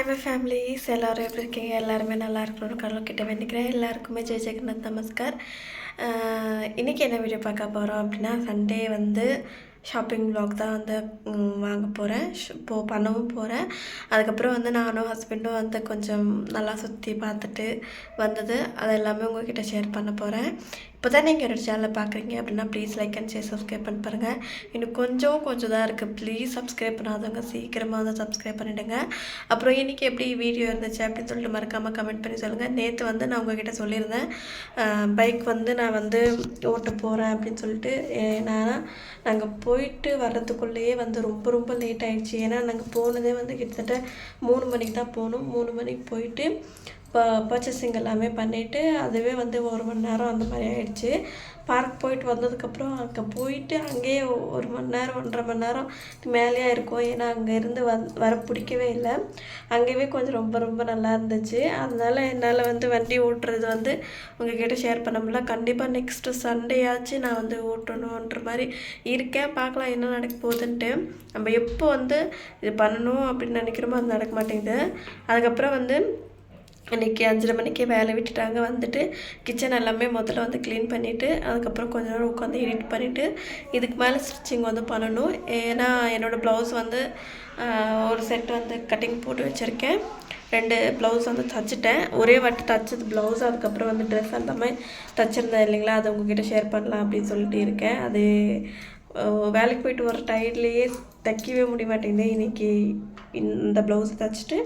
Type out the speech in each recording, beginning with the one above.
Hi families எல்லோரும் எப்படி இருக்கீங்க? எல்லாருமே நல்லா இருக்கணும்னு கடவுள்கிட்ட வேண்டிக்கிறேன். எல்லாருக்குமே ஜெய் ஜெகநாத் நமஸ்கார். இன்றைக்கி என்ன வீடியோ பார்க்க போகிறோம் அப்படின்னா, சண்டே வந்து ஷாப்பிங் vlog தான் வந்து வாங்க போகிறேன். பண்ணவும் போகிறேன். அதுக்கப்புறம் வந்து நானும் ஹஸ்பண்டும் வந்து கொஞ்சம் நல்லா சுற்றி பார்த்துட்டு வந்தது அது எல்லாமே உங்கள்கிட்ட ஷேர் பண்ண போகிறேன். இப்போ தான் நீங்கள் என்னோடய சேனலை பார்க்குறீங்க அப்படின்னா please like and share subscribe பண்ணி பாருங்கள். இன்னும் கொஞ்சம் தான் இருக்குது. ப்ளீஸ் சப்ஸ்கிரைப் பண்ணாதவங்க சீக்கிரமாக வந்து சப்ஸ்கிரைப் பண்ணிவிடுங்க. அப்புறம் இன்றைக்கி எப்படி வீடியோ இருந்துச்சு அப்படின்னு சொல்லிட்டு மறக்காமல் கமெண்ட் பண்ணி சொல்லுங்கள். நேற்று வந்து நான் உங்கள்கிட்ட சொல்லியிருந்தேன் பைக் வந்து நான் வந்து ஓட்ட போகிறேன் அப்படின்னு சொல்லிட்டு. ஏன்னா நாங்கள் போயிட்டு வர்றதுக்குள்ளேயே வந்து ரொம்ப லேட் ஆகிடுச்சு. ஏன்னா நாங்கள் போனதே வந்து கிட்டத்தட்ட 3 மணிக்கு தான் போகணும். 3 மணிக்கு போயிட்டு பர்ச்சேசிங் எல்லாமே பண்ணிவிட்டு அதுவே வந்து 1 மணி நேரம் அந்த மாதிரி ஆகிடுச்சு. பார்க் போயிட்டு வந்ததுக்கப்புறம் அங்கே போயிட்டு அங்கேயே 1 மணி நேரம் 1.5 மணி நேரம் மேலேயே இருக்கும். ஏன்னா அங்கேருந்து வர பிடிக்கவே இல்லை. அங்கேயே கொஞ்சம் ரொம்ப நல்லா இருந்துச்சு. அதனால் என்னால் வந்து வண்டி ஓட்டுறது வந்து உங்கள்கிட்ட ஷேர் பண்ண முடியல. கண்டிப்பாக நெக்ஸ்ட்டு சண்டேயாச்சும் நான் வந்து ஓட்டணுன்ற மாதிரி இருக்கேன். பார்க்கலாம் என்ன நடக்க போகுதுன்ட்டு. நம்ம எப்போ வந்து இது பண்ணணும் அப்படின்னு நினைக்கிறோமோ அது நடக்க மாட்டேங்குது. அதுக்கப்புறம் வந்து இன்றைக்கி 5:30 மணிக்கே வேலை விட்டுட்டாங்க. வந்துட்டு கிச்சன் எல்லாமே முதல்ல வந்து க்ளீன் பண்ணிவிட்டு அதுக்கப்புறம் கொஞ்ச நேரம் உட்காந்து எடிட் பண்ணிவிட்டு இதுக்கு மேலே ஸ்டிச்சிங் வந்து பண்ணணும். ஏன்னா என்னோடய ப்ளவுஸ் வந்து ஒரு செட் வந்து கட்டிங் போட்டு வச்சுருக்கேன். 2 ப்ளவுஸ் வந்து தைச்சிட்டேன். ஒரே வாட்டி தைச்சது ப்ளவுஸ். அதுக்கப்புறம் வந்து ட்ரெஸ் எல்லாமே தைச்சிருந்தேன் இல்லைங்களா, அதை உங்ககிட்ட ஷேர் பண்ணலாம் அப்படின்னு சொல்லிட்டு இருக்கேன். அது வேலைக்கு போயிட்டு வர டயர்ட்லேயே தைக்கவே முடிய மாட்டேங்குது. இன்றைக்கி இந்த ப்ளவுஸ் தைச்சிட்டு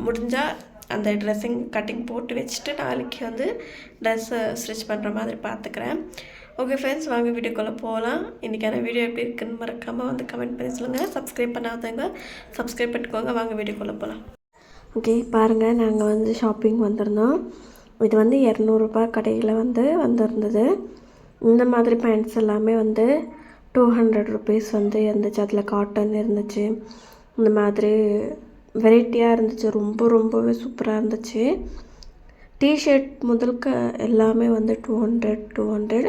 முடிஞ்சால் அந்த ட்ரெஸ்ஸிங் கட்டிங் போட்டு வச்சுட்டு நாளைக்கு வந்து ட்ரெஸ்ஸை ஸ்டிச் பண்ணுற மாதிரி பார்த்துக்கிறேன். ஓகே ஃப்ரெண்ட்ஸ், வாங்க வீடியோக்குள்ளே போகலாம். இன்றைக்கான வீடியோ எப்படி இருக்குதுன்னு மறக்காமல் வந்து கமெண்ட் பண்ணி சொல்லுங்கள். சப்ஸ்கிரைப் பண்ணாதவங்க சப்ஸ்கிரைப் பண்ணிக்கோங்க. வாங்க வீடியோக்குள்ளே போகலாம். ஓகே பாருங்கள், நாங்கள் வந்து ஷாப்பிங் வந்திருந்தோம். இது வந்து 200 ரூபாய் கடையில் வந்து வந்திருந்தது. இந்த மாதிரி பேண்ட்ஸ் எல்லாமே வந்து 200 ருபீஸ் வந்து இருந்துச்சு. அதில் காட்டன் இருந்துச்சு. இந்த மாதிரி வெரைட்டியாக இருந்துச்சு. ரொம்பவே சூப்பராக இருந்துச்சு. டிஷர்ட் முதல்க எல்லாமே வந்து 200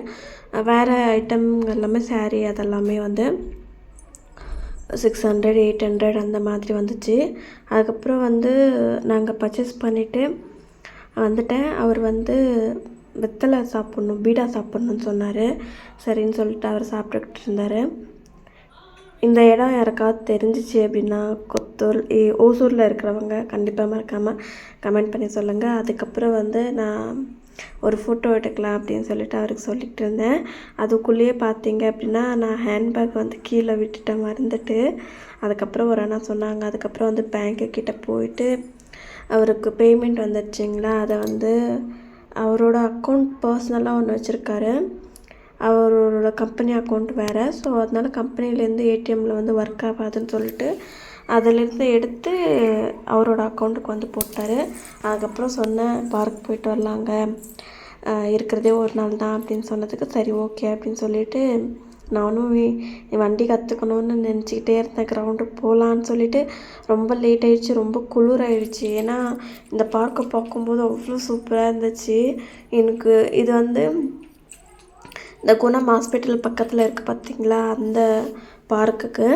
வேறு ஐட்டம் எல்லாமே சாரீ அதெல்லாமே வந்து 600 800 அந்த மாதிரி வந்துச்சு. அதுக்கப்புறம் வந்து நாங்கள் பர்ச்சேஸ் பண்ணிவிட்டு வந்துட்டேன். அவர் வந்து வெத்தலை சாப்பிட்ணும், பீடா சாப்பிட்ணுன்னு சொன்னார். சரின்னு சொல்லிட்டு அவர் சாப்பிட்டுக்கிட்டு இருந்தார். இந்த இடம் யாருக்காவது தெரிஞ்சிச்சு அப்படின்னா ஓசூரில் இருக்கிறவங்க கண்டிப்பாக மறக்காமல் கமெண்ட் பண்ணி சொல்லுங்கள். அதுக்கப்புறம் வந்து நான் ஒரு ஃபோட்டோ எடுக்கலாம் அப்படின்னு சொல்லிட்டு அவருக்கு சொல்லிகிட்டு இருந்தேன். அதுக்குள்ளேயே பார்த்தீங்க அப்படின்னா நான் ஹேண்ட்பேக் வந்து கீழே விட்டுட்டேன் மறந்துட்டு. அதுக்கப்புறம் ஒரு அண்ணா சொன்னாங்க. அதுக்கப்புறம் வந்து பேங்க்கு கிட்டே போயிட்டு அவருக்கு பேமெண்ட் வந்துடுச்சிங்களா, அதை வந்து அவரோட அக்கௌண்ட் பர்சனலாக ஒன்று வச்சுருக்காரு. அவரோட கம்பெனி அக்கௌண்ட் வேறு. ஸோ அதனால் கம்பெனிலேருந்து ஏடிஎம்மில் வந்து ஒர்க் ஆகாதுன்னு சொல்லிட்டு அதிலேருந்து எடுத்து அவரோட அக்கௌண்ட்டுக்கு வந்து போட்டார். அதுக்கப்புறம் சொன்னேன் பார்க் போயிட்டு வரலாங்க, இருக்கிறதே ஒரு நாள் தான் அப்படின்னு சொன்னதுக்கு சரி ஓகே அப்படின்னு சொல்லிவிட்டு நானும் வண்டி கற்றுக்கணுன்னு நினச்சிக்கிட்டே இருந்தேன். கிரவுண்டுக்கு போகலான்னு சொல்லிவிட்டு ரொம்ப லேட் ஆகிடுச்சு. ரொம்ப குளிர் ஆகிடுச்சு. ஏன்னா இந்த பார்க்கை பார்க்கும்போது அவ்வளோ சூப்பராக இருந்துச்சு. எனக்கு இது வந்து இந்த குணம் ஹாஸ்பிட்டல் பக்கத்தில் இருக்குது பார்த்திங்களா, அந்த பார்க்குக்கு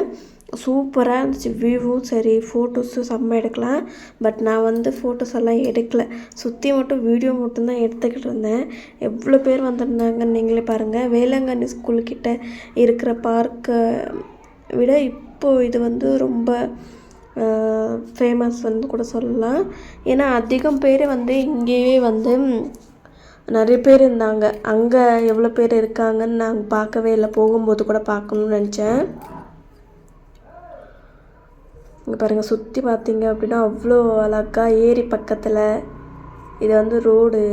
சூப்பராக இருந்துச்சு. வியூவும் சரி, ஃபோட்டோஸும் செம்ம எடுக்கலாம். பட் நான் வந்து ஃபோட்டோஸ் எல்லாம் எடுக்கலை. சுற்றி மட்டும் வீடியோ மட்டும்தான் எடுத்துக்கிட்டு இருந்தேன். எவ்வளோ பேர் வந்திருந்தாங்கன்னு நீங்களே பாருங்கள். வேளாங்கண்ணி ஸ்கூல்கிட்ட இருக்கிற பார்க்கை விட இப்போது இது வந்து ரொம்ப ஃபேமஸ் வந்து கூட சொல்லலாம். ஏன்னா அதிகம் பேர் வந்து இங்கேயே வந்து நிறைய பேர் இருந்தாங்க. அங்கே எவ்வளோ பேர் இருக்காங்கன்னு நாங்கள் பார்க்கவே இல்லை. போகும்போது கூட பார்க்கணுன்னு நினச்சேன். இங்கே பாருங்கள், சுற்றி பார்த்தீங்க அப்படின்னா அவ்வளோ அழகாக ஏரி பக்கத்தில் இது வந்து ரோடு.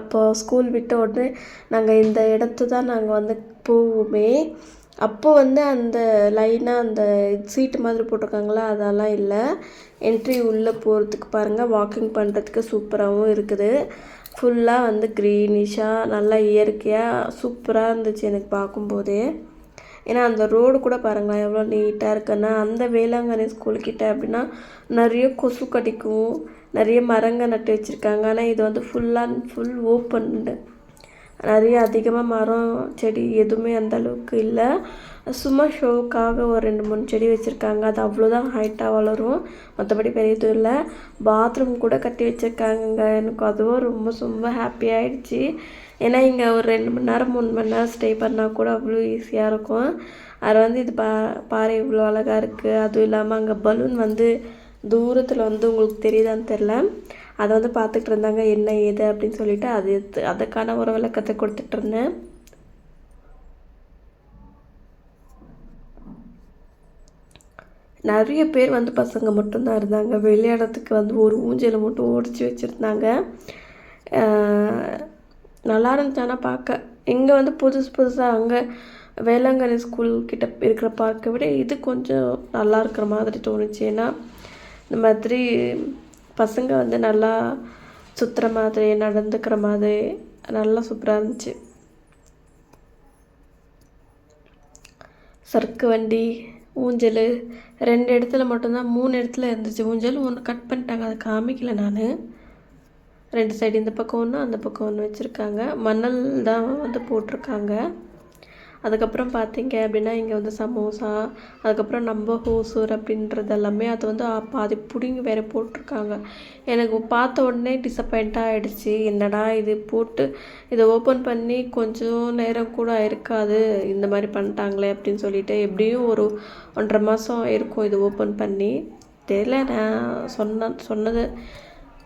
இப்போ ஸ்கூல் விட்ட உடனே நாங்கள் இந்த இடத்து தான் நாங்கள் வந்து போவோமே. அப்போது வந்து அந்த லைனாக அந்த சீட்டு மாதிரி போட்டிருக்காங்களா, அதெல்லாம் இல்லை. என்ட்ரி உள்ளே போகிறதுக்கு பாருங்கள், வாக்கிங் பண்ணுறதுக்கு சூப்பராகவும் இருக்குது. ஃபுல்லாக வந்து க்ரீனிஷாக நல்லா இயற்கையாக சூப்பராக இருந்துச்சு எனக்கு பார்க்கும்போதே. ஏன்னா அந்த ரோடு கூட பாருங்களேன் எவ்வளோ நீட்டாக இருக்குன்னா. அந்த வேளாங்கண்ணி ஸ்கூல்கிட்ட அப்படின்னா நிறைய கொசு கடிக்கும். நிறைய மரங்கள் நட்டு வச்சுருக்காங்க. ஆனால் இது வந்து ஃபுல் ஓப்பன். நிறைய அதிகமாக மரம் செடி எதுவுமே அந்த அளவுக்கு இல்லை. சும்மா ஷோவுக்காக ஒரு 2-3 செடி வச்சுருக்காங்க. அது அவ்வளோதான் ஹைட்டாக வளரும், மற்றபடி பெரிய எதுவும் இல்லை. பாத்ரூம் கூட கட்டி வச்சுருக்காங்க. எனக்கு அதுவும் ரொம்ப ரொம்ப ஹாப்பி ஆகிடுச்சி. ஏன்னா இங்கே ஒரு 2 மணி நேரம் 3 மணி நேரம் ஸ்டே பண்ணால் கூட அவ்வளோ ஈஸியாக இருக்கும். அது வந்து இது பாறை இவ்வளோ அழகாக இருக்குது. அதுவும் இல்லாமல் அங்கே பலூன் வந்து தூரத்தில் வந்து உங்களுக்கு தெரியுதான்னு தெரில, அதை வந்து பார்த்துக்கிட்டு இருந்தாங்க என்ன ஏது அப்படின்னு சொல்லிட்டு அதுக்கான ஒரு விளக்கத்தை கொடுத்துட்டு இருந்தேன். நிறைய பேர் வந்து பசங்க மட்டும்தான் இருந்தாங்க. விளையாடுறதுக்கு வந்து ஒரு ஊஞ்சலை மட்டும் ஓடிச்சு வச்சுருந்தாங்க. நல்லா இருந்துச்சு. ஆனால் பார்க்க இங்கே வந்து புதுசாக அங்கே வேளாங்கண்ணி ஸ்கூல் கிட்ட இருக்கிற பார்க்கை விட இது கொஞ்சம் நல்லா இருக்கிற மாதிரி தோணுச்சு. ஏன்னா இந்த மாதிரி பசங்க வந்து நல்லா சுற்றுற மாதிரி நடந்துக்கிற மாதிரி நல்லா சூப்பராக இருந்துச்சு. சறுக்கு வண்டி, ஊஞ்சல் 2 இடத்துல மட்டும்தான், 3 இடத்துல இருந்துச்சு ஊஞ்சல். 1 கட் பண்ணிட்டாங்க, அதை காமிக்கல நான். 2 சைடு இந்த பக்கம் ஒன்று அந்த பக்கம் ஒன்று வச்சுருக்காங்க. மணல் தான் வந்து போட்டிருக்காங்க. அதுக்கப்புறம் பார்த்தீங்க அப்படின்னா இங்கே வந்து சமோசா, அதுக்கப்புறம் நம்ம ஹோசூர் அப்படின்றது எல்லாமே அது வந்து பாதி பிடிங்கி வேறு போட்டிருக்காங்க. எனக்கு பார்த்த உடனே டிசப்பாயிண்ட்டாக ஆகிடுச்சி. என்னடா இது போட்டு இதை ஓப்பன் பண்ணி கொஞ்சம் நேரம் கூட இருக்காது, இந்த மாதிரி பண்ணிட்டாங்களே அப்படின்னு சொல்லிட்டு. எப்படியும் ஒரு 1.5 மாதம் இருக்கும் இது ஓப்பன் பண்ணி. தெரியல, நான் சொன்னது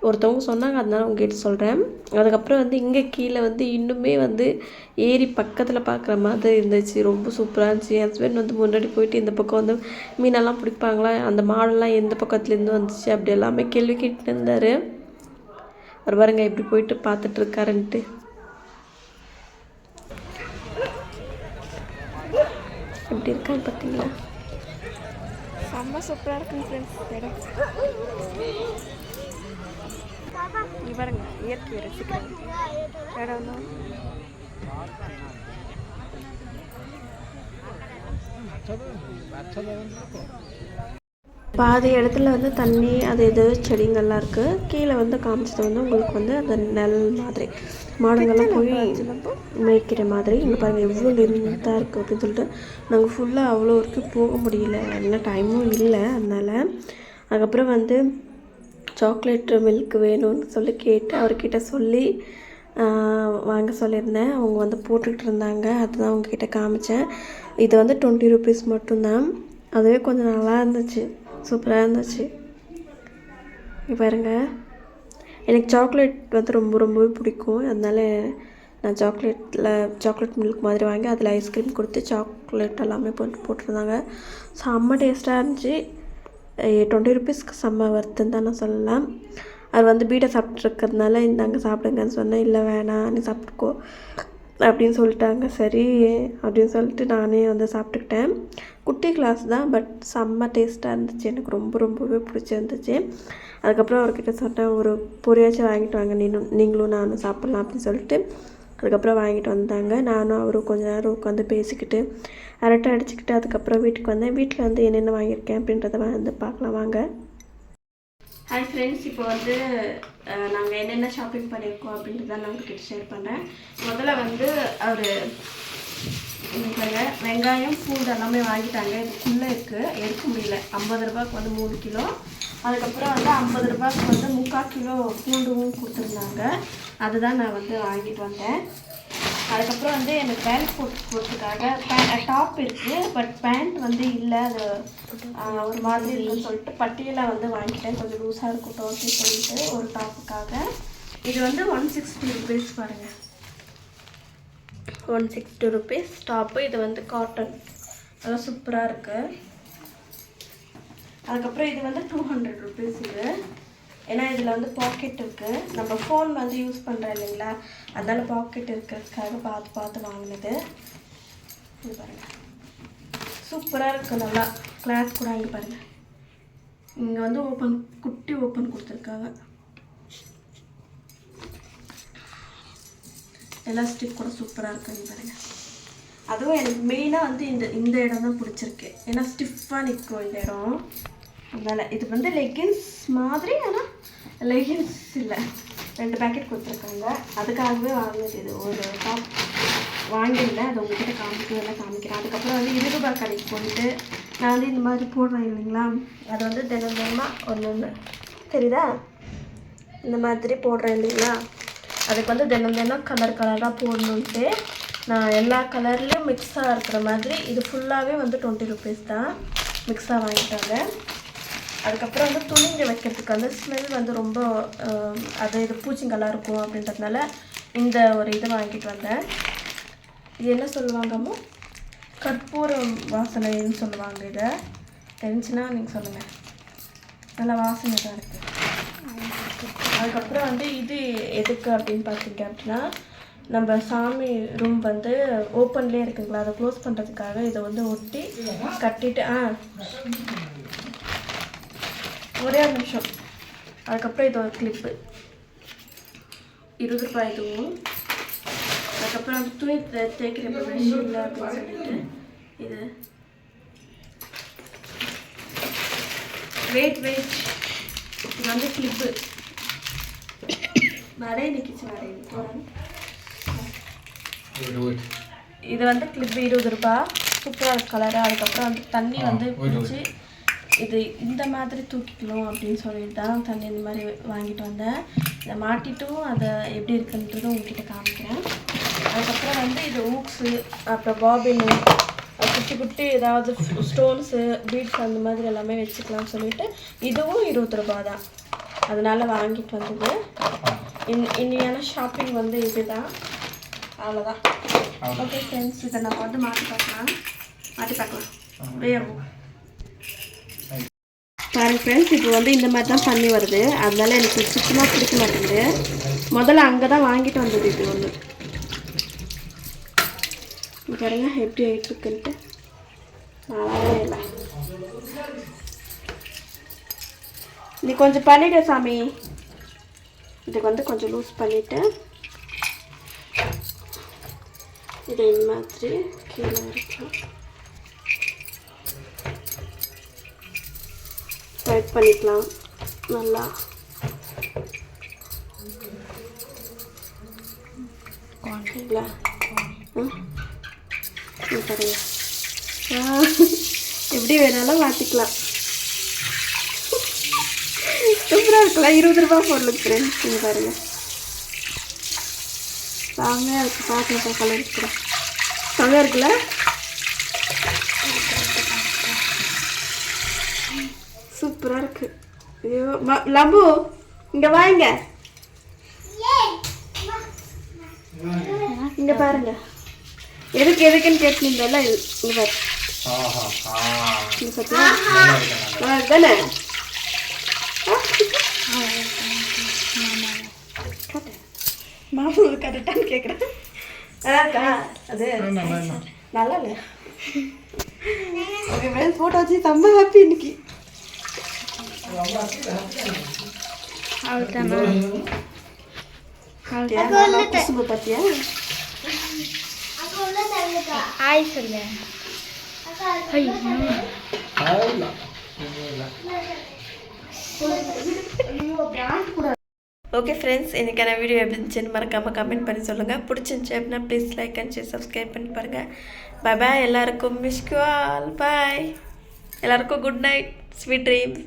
ஒருத்தவங்க சொன்னாங்க, அதனால உங்ககிட்ட சொல்கிறேன். அதுக்கப்புறம் வந்து இங்கே கீழே வந்து இன்னுமே வந்து ஏரி பக்கத்தில் பார்க்குற மாதிரி இருந்துச்சு. ரொம்ப சூப்பராக இருந்துச்சு. என் ஹஸ்பண்ட் வந்து முன்னாடி போயிட்டு இந்த பக்கம் வந்து மீனெல்லாம் பிடிப்பாங்களா, அந்த மாடெல்லாம் எந்த பக்கத்துலேருந்து வந்துச்சு அப்படி எல்லாமே கேள்வி கேட்டு இருந்தார். ஒரு பாருங்க இப்படி போயிட்டு பார்த்துட்டு இருக்காருன்ட்டு. எப்படி இருக்கான்னு பார்த்தீங்களா? செம்ம சூப்பராக இருக்குங்க ஃப்ரெண்ட்ஸ் இடம். இங்கே பாருங்க, இயற்கையை ரசிக்கிறாங்க இடம் தான். பாதி இடத்துல வந்து தண்ணி அது இது செடிங்கள்லாம் இருக்குது. கீழே வந்து காமிச்சது வந்து உங்களுக்கு வந்து அந்த நெல் மாதிரி மாடுங்கள்லாம் போய் மேய்க்கிற மாதிரி. இங்கே பாருங்கள் எவ்வளோ லென்த்தாக இருக்குது அப்படின்னு சொல்லிட்டு நாங்கள் ஃபுல்லாக அவ்வளோ வரைக்கும் போக முடியல, என்ன டைமும் இல்லை அதனால். அதுக்கப்புறம் வந்து சாக்லேட் மில்க் வேணும்னு சொல்லி கேட்டு அவர்கிட்ட சொல்லி வாங்க சொல்லியிருந்தேன். அவங்க வந்து போட்டுக்கிட்டு இருந்தாங்க, அதுதான் அவங்கக்கிட்ட காமிச்சேன். இது வந்து 20 rupees மட்டும்தான். அதுவே கொஞ்சம் நல்லா இருந்துச்சு, சூப்பராக இருந்துச்சு. பாருங்க, எனக்கு சாக்லேட் வந்து ரொம்பவே பிடிக்கும். அதனால் நான் சாக்லேட் மில்க் மாதிரி வாங்கி அதில் ஐஸ்கிரீம் கொடுத்து சாக்லேட் எல்லாமே போட்டிருந்தாங்க. செம்ம டேஸ்ட்டாக இருந்துச்சு. 20 rupeesக்கு செம்ம வர்த்துன்னு தான் நான் சொல்லலாம். அது வந்து பீடை சாப்பிட்ருக்கிறதுனால இந்தாங்க சாப்பிடுங்கன்னு சொன்னேன். இல்லை வேணாம் நீ சாப்பிட்டுக்கோ அப்படின்னு சொல்லிட்டாங்க. சரி அப்படின்னு சொல்லிட்டு நானே வந்து சாப்பிட்டுக்கிட்டேன். குட்டி கிளாஸ் தான், பட் செம்ம டேஸ்ட்டாக இருந்துச்சு. எனக்கு ரொம்பவே பிடிச்சிருந்துச்சு. அதுக்கப்புறம் அவர்கிட்ட சொன்னேன், ஒரு பொரியாச்சும் வாங்கிட்டு வாங்க, நீங்களும் நானும் சாப்பிட்லாம் அப்படின்னு சொல்லிட்டு அதுக்கப்புறம் வாங்கிட்டு வந்தாங்க. நானும் அவரும் கொஞ்ச நேரம் உட்காந்து பேசிக்கிட்டு அரட்டை அடிச்சுக்கிட்டு அதுக்கப்புறம் வீட்டுக்கு வந்தேன். வீட்டில் வந்து என்னென்ன வாங்கியிருக்கேன் அப்படின்றத வந்து பார்க்கலாம் வாங்க. ஹாய் ஃப்ரெண்ட்ஸ், இப்போ வந்து நாங்கள் என்னென்ன ஷாப்பிங் பண்ணியிருக்கோம் அப்படின்றத நான் உங்கள்கிட்ட ஷேர் பண்ணுறேன். முதல்ல வந்து அவர் வெங்காயம் பூண்டு எல்லாமே வாங்கிட்டாங்க. இதுக்குள்ளே இருக்குது, எடுக்க முடியல. 50 ரூபாய்க்கு வந்து 3 கிலோ. அதுக்கப்புறம் வந்து 50 ரூபாய்க்கு வந்து 3/4 கிலோ பூண்டும் கொடுத்துருந்தாங்க. அதுதான் நான் வந்து வாங்கிட்டு வந்தேன். அதுக்கப்புறம் வந்து எனக்கு பேண்ட் போட்டுறதுக்காக டாப் இருக்குது, பட் பேண்ட் வந்து இல்லை, அது ஒரு மாதிரி இருக்குன்னு சொல்லிட்டு பட்டியலை வந்து வாங்கிட்டேன். கொஞ்சம் லூஸாக இருக்கட்டும் அப்படின்னு சொல்லிட்டு ஒரு டாப்புக்காக. இது வந்து 160 rupees பாருங்கள், 160 rupees டாப்பு. இது வந்து காட்டன், அதெல்லாம் சூப்பராக இருக்குது. அதுக்கப்புறம் இது வந்து 200 rupees இது. ஏன்னா இதில் வந்து பாக்கெட் இருக்குது, நம்ம ஃபோன் வந்து யூஸ் பண்ணுறோம் இல்லைங்களா, அதனால் பாக்கெட் இருக்கிறதுக்காக பார்த்து வாங்கினது. இது பாருங்கள் சூப்பராக இருக்குது, நல்லா கிளாத் கூட. இங்கே பாருங்கள், இங்கே வந்து குட்டி ஓப்பன் கொடுத்துருக்காங்க. எலாஸ்டிக் கூட சூப்பராக இருக்குன்னு பாருங்கள். அதுவும் எனக்கு மெயினாக வந்து இந்த இடம் தான் பிடிச்சிருக்கு. ஏன்னா ஸ்டிஃபாக நிற்கும் இந்த இடம். அதனால் இது வந்து லெகின்ஸ் மாதிரி, ஆனால் லெகின்ஸ் இல்லை, 2 பேக்கெட் கொடுத்துருக்காங்க. அதுக்காகவே வாங்கினது இது. ஒரு டாப் வாங்கியிருந்தேன், அதை உங்ககிட்ட காமிக்கிறேன். அதுக்கப்புறம் வந்து 20 ரூபாய் கடைக்கு போயிட்டு நான் வந்து இந்த மாதிரி போடுறேன் இல்லைங்களா, அது வந்து தினமாக ஒன்று தெரியுதா, இந்த மாதிரி போடுறேன் இல்லைங்களா, அதுக்கு வந்து தினம் கலராக போடணுன்ட்டு நான் எல்லா கலர்லேயும் மிக்ஸாக இருக்கிற மாதிரி இது ஃபுல்லாகவே வந்து 20 ருபீஸ் தான் மிக்ஸாக வாங்கிட்டாங்க. அதுக்கப்புறம் வந்து துணிங்க வைக்கிறதுக்கு வந்து ஸ்மெல் வந்து ரொம்ப இது பூச்சிங்கெல்லாம் இருக்கும் அப்படின்றதுனால இந்த ஒரு இதை வாங்கிட்டு வந்தேன். இது என்ன சொல்லுவாங்கம்மோ, கற்பூரம் வாசனைன்னு சொல்லுவாங்க. இதை தெரிஞ்சுன்னா நீங்கள் சொல்லுங்கள். நல்லா வாசனை தான் இருக்குது. அதுக்கப்புறம் வந்து இது எதுக்கு அப்படின்னு பார்த்தீங்க அப்படின்னா, நம்ம சாமி ரூம் வந்து ஓப்பன்லேயே இருக்குங்களா, அதை க்ளோஸ் பண்ணுறதுக்காக இதை வந்து ஒட்டி கட்டிட்டு ஒரே ஒரு நிமிஷம். அதுக்கப்புறம் இது ஒரு கிளிப்பு 20 ரூபாய் இதுவும். அதுக்கப்புறம் வந்து துணி தேய்க்கிறப்ப விஷயம் இல்லை அப்படின்னு சொல்லிட்டு இது வெயிட் இது வந்து கிளிப்பு நிறைய நிற்கிச்சு. இது வந்து கிளிப்பு 20 ரூபாய், சூப்பராக கலரு. அதுக்கப்புறம் வந்து தண்ணி வந்து பிடிச்சி இது இந்த மாதிரி தூக்கிக்கணும் அப்படின்னு சொல்லிட்டு தான் தண்ணி இந்த மாதிரி வாங்கிட்டு வந்தேன். இதை மாட்டிட்டும் அதை எப்படி இருக்குன்றது உங்ககிட்ட காமிக்கிறேன். அதுக்கப்புறம் வந்து இது ஊக்ஸு, அப்புறம் பாபின்னு, குட்டி ஏதாவது ஸ்டோன்ஸு, பீட்ஸ் அந்த மாதிரி எல்லாமே வச்சுக்கலாம்னு சொல்லிட்டு இதுவும் 20 ரூபாய் தான், அதனால் வாங்கிட்டு வந்தது. இன்னையான ஷாப்பிங் வந்து இது தான், அவ்வளோதான். ஓகே ஃப்ரெண்ட்ஸ், இதை நம்ம வந்து மாற்றி பார்க்கலாம். வேகும் பாருங்க ஃப்ரெண்ட்ஸ், இப்போ வந்து இந்த மாதிரி தான் தண்ணி வருது, அதனால எனக்கு சுத்தமாக பிடிக்க மாட்டேங்குது. முதல்ல அங்கே தான் வாங்கிட்டு வந்தது இது ஒன்று. பாருங்க எப்படி ஆகிட்டுருக்குன்ட்டு, நல்லாவே இல்லை. நீ கொஞ்சம் பண்ணிவிடு சாமி. இதுக்கு வந்து கொஞ்சம் லூஸ் பண்ணிவிட்டு இதை இந்த மாதிரி கீழே இருக்கும் டைட் பண்ணிக்கலாம் நல்லா. பாருங்க, எப்படி வேணாலும் மாற்றிக்கலாம். சூப்பராக இருக்கலாம். 20 ரூபாய் பொருளுக்கு ஃப்ரெண்ட்ஸ். நீங்கள் பாருங்கள், செம்மையாக இருக்குது. பார்க்கலாம் கலர் இருக்கிறேன், செம்மையாக இருக்குல்ல. சூப்பராக இருக்குது. ஐயோ லபு, இங்கே வாங்க, இங்கே பாருங்க. எதுக்குன்னு கேட்டுருந்தல, இங்கே பாரு. இங்கே பார்த்தியா தானே. மாமா கரெக்டானு கேட்குறேன். அதான்க்கா அது நல்லா இல்லை. ஓகே ஃப்ரெண்ட்ஸ், ஃபோட்டோ வச்சு செம்ம ஹாப்பி இன்னைக்கு. குசும்பு பார்த்தியா? ஹாய் சொல்லு. ஓகே ஃப்ரெண்ட்ஸ், இன்றைக்கான வீடியோ எப்படி இருந்துச்சுன்னு மறக்காமல் கமெண்ட் பண்ணி சொல்லுங்கள். பிடிச்சிருந்துச்சி அப்படின்னா please like and share, subscribe பண்ணி பாருங்கள். பாய் பாய் எல்லாருக்கும். Miss you all. பாய் எல்லாருக்கும். Good night, sweet dreams.